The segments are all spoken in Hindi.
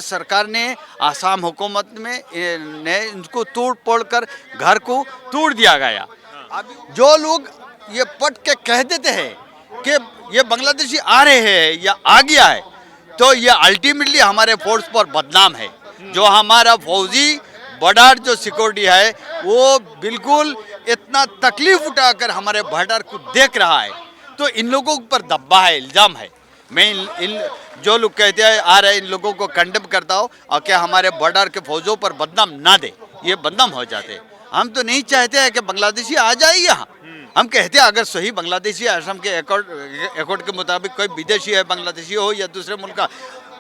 सरकार ने आसाम हुकूमत में ने इनको तोड़ फोड़ कर घर को तोड़ दिया गया। अब जो लोग ये पट के कह देते हैं कि ये बांग्लादेशी आ रहे हैं या आ गया है, तो ये अल्टीमेटली हमारे फोर्स पर बदनाम है। जो हमारा फौजी बॉर्डर जो सिक्योरिटी है वो बिल्कुल इतना तकलीफ उठाकर हमारे बॉर्डर को देख रहा है, तो इन लोगों पर दब्बा है, इल्ज़ाम है। मैं इन जो लोग कहते हैं आ रहे इन लोगों को कंडेम करता हूँ और क्या हमारे बॉर्डर के फौजों पर बदनाम ना दे, ये बदनाम हो जाते। हम तो नहीं चाहते हैं कि बांग्लादेशी आ जाए यहाँ। हम कहते हैं अगर सही बांग्लादेशी असम के एकॉर्ड के मुताबिक कोई विदेशी है, बांग्लादेशी हो या दूसरे मुल्क का,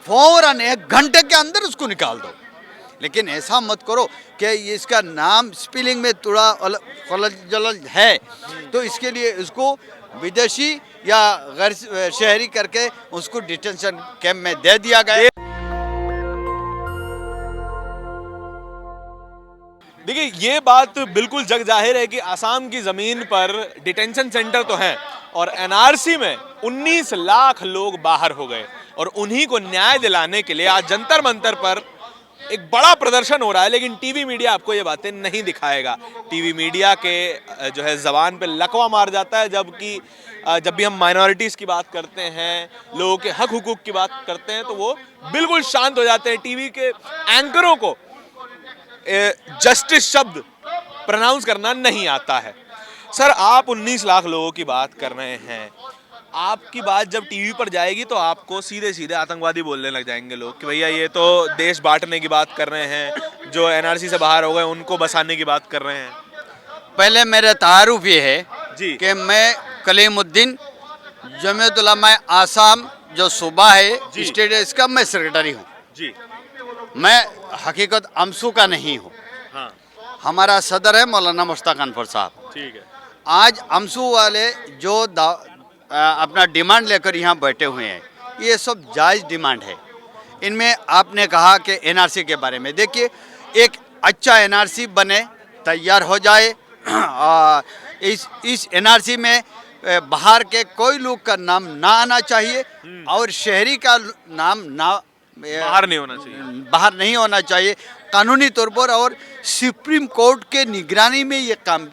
फौरन 1 घंटे के अंदर उसको निकाल दो। लेकिन ऐसा मत करो कि इसका नाम स्पेलिंग में थोड़ा अलग है, तो इसके लिए इसको विदेशी या गैर शहरी करके उसको डिटेंशन कैंप में दे दिया गया। देखिए, ये बात बिल्कुल जग जाहिर है कि आसाम की ज़मीन पर डिटेंशन सेंटर तो हैं और एनआरसी में 19 लाख लोग बाहर हो गए और उन्हीं को न्याय दिलाने के लिए आज जंतर मंतर पर एक बड़ा प्रदर्शन हो रहा है। लेकिन टीवी मीडिया आपको ये बातें नहीं दिखाएगा। टीवी मीडिया के जो है ज़बान पे लकवा मार जाता है, जबकि जब भी हम माइनॉरिटीज़ की बात करते हैं, लोगों के हक हुकूक की बात करते हैं, तो वो बिल्कुल शांत हो जाते हैं। टीवी के एंकरों को जस्टिस शब्द प्रोनाउंस करना नहीं आता है। सर, आप 19 लाख लोगों की बात कर रहे हैं, आपकी बात जब टीवी पर जाएगी तो आपको सीधे सीधे आतंकवादी बोलने लग जाएंगे लोग कि भैया ये तो देश बांटने की बात कर रहे हैं, जो एनआरसी से बाहर हो गए उनको बसाने की बात कर रहे हैं। पहले मेरा तारुफ ये है जी कि मैं कलीमुद्दीन जमीयत उलमा आसाम जो सूबा है स्टेट है, इसका मैं सेक्रेटरी हूँ जी। मैं हकीकत अमसू का नहीं हूँ। हाँ, हमारा सदर है मौलाना मुश्ताक अनवर साहब। ठीक है। आज अमसू वाले जो अपना डिमांड लेकर यहाँ बैठे हुए हैं, ये सब जायज़ डिमांड है। इनमें आपने कहा कि एनआरसी के बारे में, देखिए एक अच्छा एनआरसी बने, तैयार हो जाए, इस एनआरसी में बाहर के कोई लोग का नाम ना आना चाहिए और शहरी का नाम ना बाहर नहीं होना चाहिए, बाहर नहीं होना चाहिए कानूनी तौर पर, और सुप्रीम कोर्ट के निगरानी में ये काम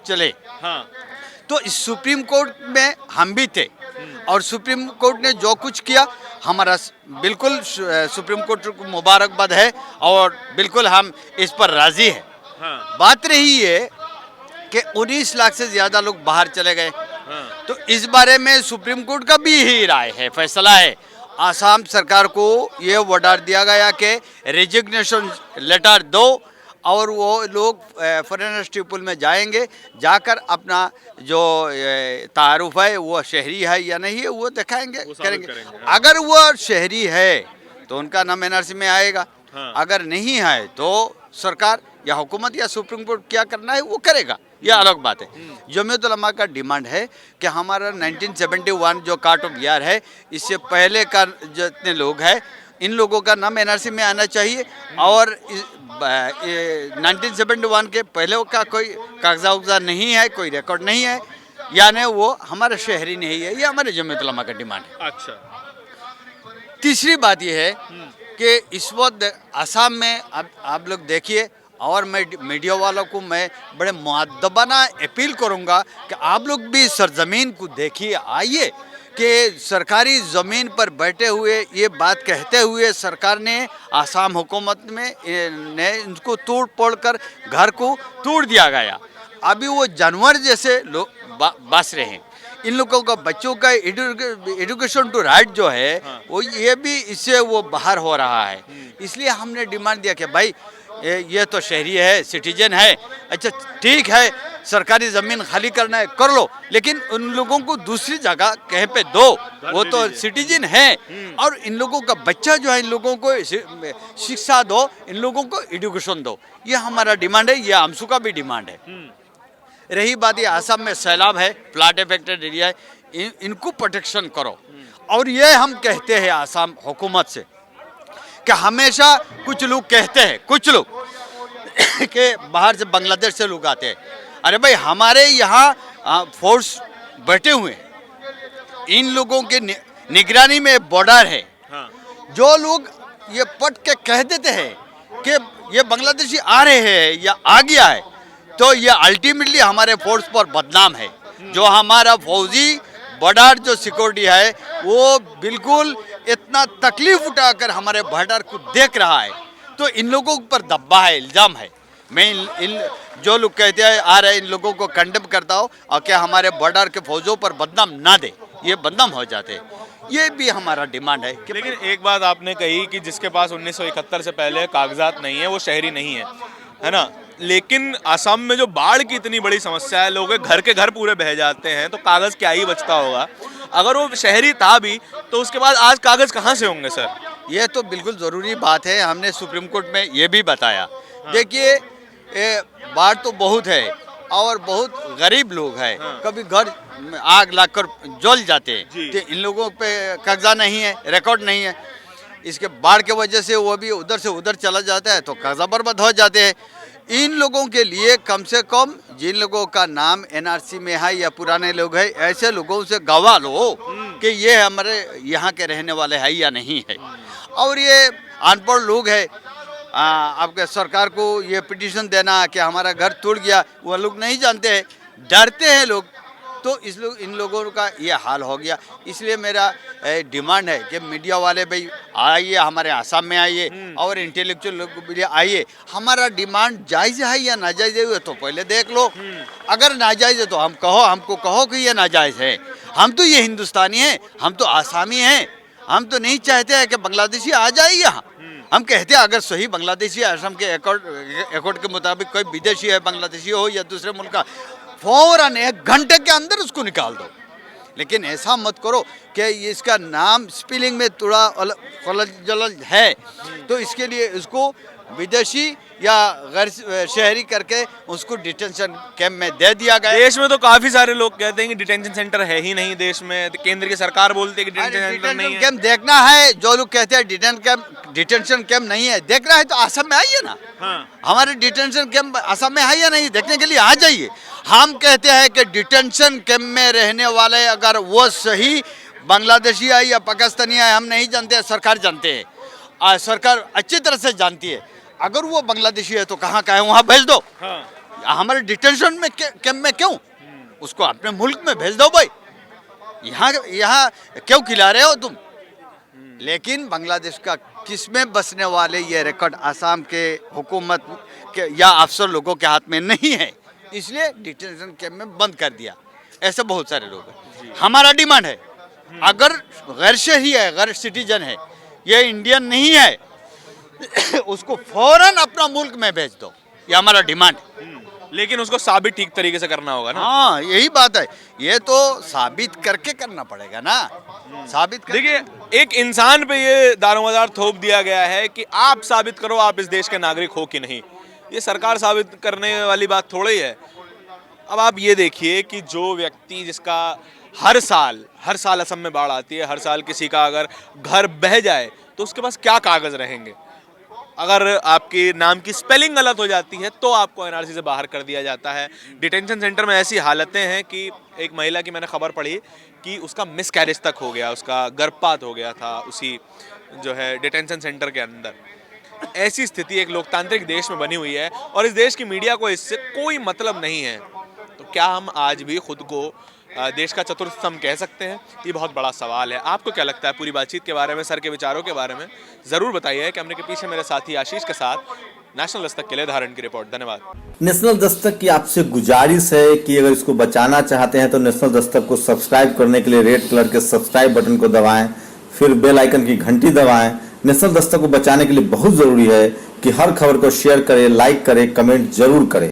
चले। हाँ, तो इस सुप्रीम कोर्ट में हम भी थे और सुप्रीम कोर्ट ने जो कुछ किया हमारा बिल्कुल सुप्रीम कोर्ट को मुबारकबाद है और बिल्कुल हम इस पर राज़ी हैं। हाँ, बात रही है कि 19 लाख से ज़्यादा लोग बाहर चले गए, हाँ, तो इस बारे में सुप्रीम कोर्ट का भी ही राय है, फैसला है। आसाम सरकार को ये ऑर्डर दिया गया कि रेजिग्नेशन लेटर दो और वो लोग फॉरेनर्स ट्रिब्यूनल में जाएंगे, जाकर अपना जो तारुफ है वो शहरी है या नहीं है वो दिखाएंगे, करेंगे। अगर वो शहरी है तो उनका नाम एनआरसी में आएगा। हाँ। अगर नहीं है तो सरकार या हुकूमत या सुप्रीम कोर्ट क्या करना है वो करेगा, यह अलग बात है। जमीयत उलमा का डिमांड है कि हमारा 1971 जो कार्ट ऑफ ईयर है, इससे पहले का जितने लोग हैं इन लोगों का नाम एनआरसी में आना चाहिए और 1971 के पहले का कोई कागजा उगजा नहीं है, कोई रिकॉर्ड नहीं है, यानी वो हमारा शहरी नहीं है। ये हमारे जमीयत उलमा का डिमांड है। अच्छा। तीसरी बात ये है कि इस वक्त असम में आप लोग देखिए, और मैं मीडिया वालों को मैं बड़े मुअद्दबाना अपील करूंगा कि आप लोग भी सरजमीन को देखिए, आइए कि सरकारी ज़मीन पर बैठे हुए ये बात कहते हुए सरकार ने आसाम हुकूमत में ने इनको तोड़ फोड़ कर घर को तोड़ दिया गया। अभी वो जानवर जैसे लोग बस रहे हैं। इन लोगों का बच्चों का एजुकेशन टू राइट जो है वो ये भी इससे वो बाहर हो रहा है। इसलिए हमने डिमांड दिया कि भाई ये तो शहरी है, सिटीजन है, अच्छा ठीक है, सरकारी ज़मीन खाली करना है कर लो, लेकिन उन लोगों को दूसरी जगह कहीं पे दो, वो तो सिटीजन है। और इन लोगों का बच्चा जो है इन लोगों को शिक्षा दो, इन लोगों को एजुकेशन दो, ये हमारा डिमांड है, ये आमसू का भी डिमांड है। रही बात ये आसाम में सैलाब है, फ्लड अफेक्टेड एरिया है, इनको प्रोटेक्शन करो। और ये हम कहते हैं आसाम हुकूमत से कि हमेशा कुछ लोग कहते हैं, कुछ लोग कि बाहर से बांग्लादेश से लोग आते हैं, अरे भाई हमारे यहाँ फोर्स बैठे हुए हैं, इन लोगों के निगरानी में बॉर्डर है। हाँ। जो लोग ये पट के कह देते हैं कि ये बांग्लादेशी आ रहे हैं या आ गया है, तो ये अल्टीमेटली हमारे फोर्स पर बदनाम है। जो हमारा फौजी बॉर्डर जो सिक्योरिटी है वो बिल्कुल इतना तकलीफ उठाकर हमारे बॉर्डर को देख रहा है, तो इन लोगों पर दब्बा है, इल्ज़ाम है। मैं इन जो लोग कहते हैं आ रहे हैं, इन लोगों को कंडेम करता हूँ और क्या हमारे बॉर्डर के फौजों पर बदनाम ना दे, ये बदनाम हो जाते हैं। ये भी हमारा डिमांड है कि लेकिन एक बात आपने कही कि जिसके पास 1971 से पहले कागजात नहीं है वो शहरी नहीं है ना। लेकिन असम में जो बाढ़ की इतनी बड़ी समस्या है, लोगों के घर पूरे बह जाते हैं, तो कागज क्या ही बचता होगा। अगर वो शहरी था भी तो उसके बाद आज कागज कहाँ से होंगे सर? ये तो बिल्कुल ज़रूरी बात है, हमने सुप्रीम कोर्ट में ये भी बताया। देखिए बाढ़ तो बहुत है और बहुत गरीब लोग हैं, कभी घर में आग लगकर जल जाते हैं, तो इन लोगों पे कब्जा नहीं है, रिकॉर्ड नहीं है। इसके बाढ़ के वजह से वो भी उधर से उधर चला जाता है तो कब्जा बर्बाद हो जाते हैं। इन लोगों के लिए कम से कम जिन लोगों का नाम एनआरसी में है या पुराने लोग हैं, ऐसे लोगों से गवाह लो कि ये हमारे यहाँ के रहने वाले हैं या नहीं है। और ये अनपढ़ लोग हैं, आपके सरकार को ये पिटीशन देना कि हमारा घर टूट गया, वो लोग नहीं जानते हैं, डरते हैं लोग, तो इन लोगों का ये हाल हो गया। इसलिए मेरा डिमांड है कि मीडिया वाले भाई आइए, हमारे आसाम में आइए और इंटेलेक्चुअल लोग भी आइए। हमारा डिमांड जायज़ है या नाजायज़ है तो पहले देख लो। अगर नाजायज़ है तो हमको कहो कि ये नाजायज़ है। हम तो ये हिंदुस्तानी हैं, हम तो आसामी हैं, हम तो नहीं चाहते हैं कि बांग्लादेशी आ जाए यहाँ। हम कहते हैं अगर सही बांग्लादेशी असम के एकॉर्ड के मुताबिक कोई विदेशी है, बांग्लादेशी हो या दूसरे मुल्क का, फौरन 1 घंटे के अंदर उसको निकाल दो। लेकिन ऐसा मत करो कि इसका नाम स्पेलिंग में थोड़ा जलल है, तो इसके लिए इसको विदेशी या गैर शहरी करके उसको डिटेंशन कैंप में दे दिया गया। देश में तो काफी सारे लोग कहते हैं कि डिटेंशन सेंटर है ही नहीं देश में, तो केंद्र की सरकार बोलती है कि डिटेंशन सेंटर नहीं है। कैंप देखना है, जो लोग कहते हैं डिटेंशन कैंप नहीं है, देखना है तो असम में आइए ना। हमारे डिटेंशन कैंप असम में है या नहीं, देखने के लिए आ जाइए। हम कहते हैं कि डिटेंशन कैंप में रहने वाले अगर वो सही बांग्लादेशी है या पाकिस्तानी है, हम नहीं जानते, सरकार जानते हैं, सरकार अच्छी तरह से जानती है। अगर वो बांग्लादेशी है तो कहाँ का है वहाँ भेज दो। हमारे डिटेंशन में कैंप में क्यों, उसको अपने मुल्क में भेज दो भाई। यहाँ क्यों खिला रहे हो तुम? लेकिन बांग्लादेश का किसमें बसने वाले ये रिकॉर्ड आसाम के हुकूमत के या अफसर लोगों के हाथ में नहीं है, इसलिए डिटेंशन कैंप में बंद कर दिया। ऐसे बहुत सारे लोग हैं। हमारा डिमांड है अगर गैर शहरी है, गैर सिटीजन है, ये इंडियन नहीं है, उसको फौरन अपना मुल्क में भेज दो, ये हमारा डिमांड है। लेकिन उसको साबित ठीक तरीके से करना होगा ना। हाँ यही बात है, ये तो साबित करके करना पड़ेगा ना। साबित देखिए एक इंसान पे ये दारोमदार थोप दिया गया है कि आप साबित करो आप इस देश के नागरिक हो कि नहीं। ये सरकार साबित करने वाली बात थोड़ी है। अब आप ये देखिए कि जो व्यक्ति जिसका हर साल असम में बाढ़ आती है, हर साल किसी का अगर घर बह जाए तो उसके पास क्या कागज रहेंगे। अगर आपके नाम की स्पेलिंग गलत हो जाती है तो आपको एनआरसी से बाहर कर दिया जाता है। डिटेंशन सेंटर में ऐसी हालतें हैं कि एक महिला की मैंने खबर पढ़ी कि उसका मिसकैरेज तक हो गया, उसका गर्भपात हो गया था उसी जो है डिटेंशन सेंटर के अंदर। ऐसी स्थिति एक लोकतांत्रिक देश में बनी हुई है और इस देश की मीडिया को इससे कोई मतलब नहीं है। तो क्या हम आज भी खुद को देश का चतुर्थ स्तंभ कह सकते हैं? ये बहुत बड़ा सवाल है। आपको क्या लगता है पूरी बातचीत के बारे में, सर के विचारों के बारे में? ज़रूर बताइए। कैमरे के पीछे मेरे साथी आशीष के साथ नेशनल दस्तक के लिए धारण की रिपोर्ट। धन्यवाद। नेशनल दस्तक की आपसे गुजारिश है कि अगर इसको बचाना चाहते हैं तो नेशनल दस्तक को सब्सक्राइब करने के लिए रेड कलर के सब्सक्राइब बटन को दबाएं, फिर बेल आइकन की घंटी दबाएं। नेशनल दस्तक को बचाने के लिए बहुत जरूरी है कि हर खबर को शेयर करें, लाइक करें, कमेंट जरूर करें।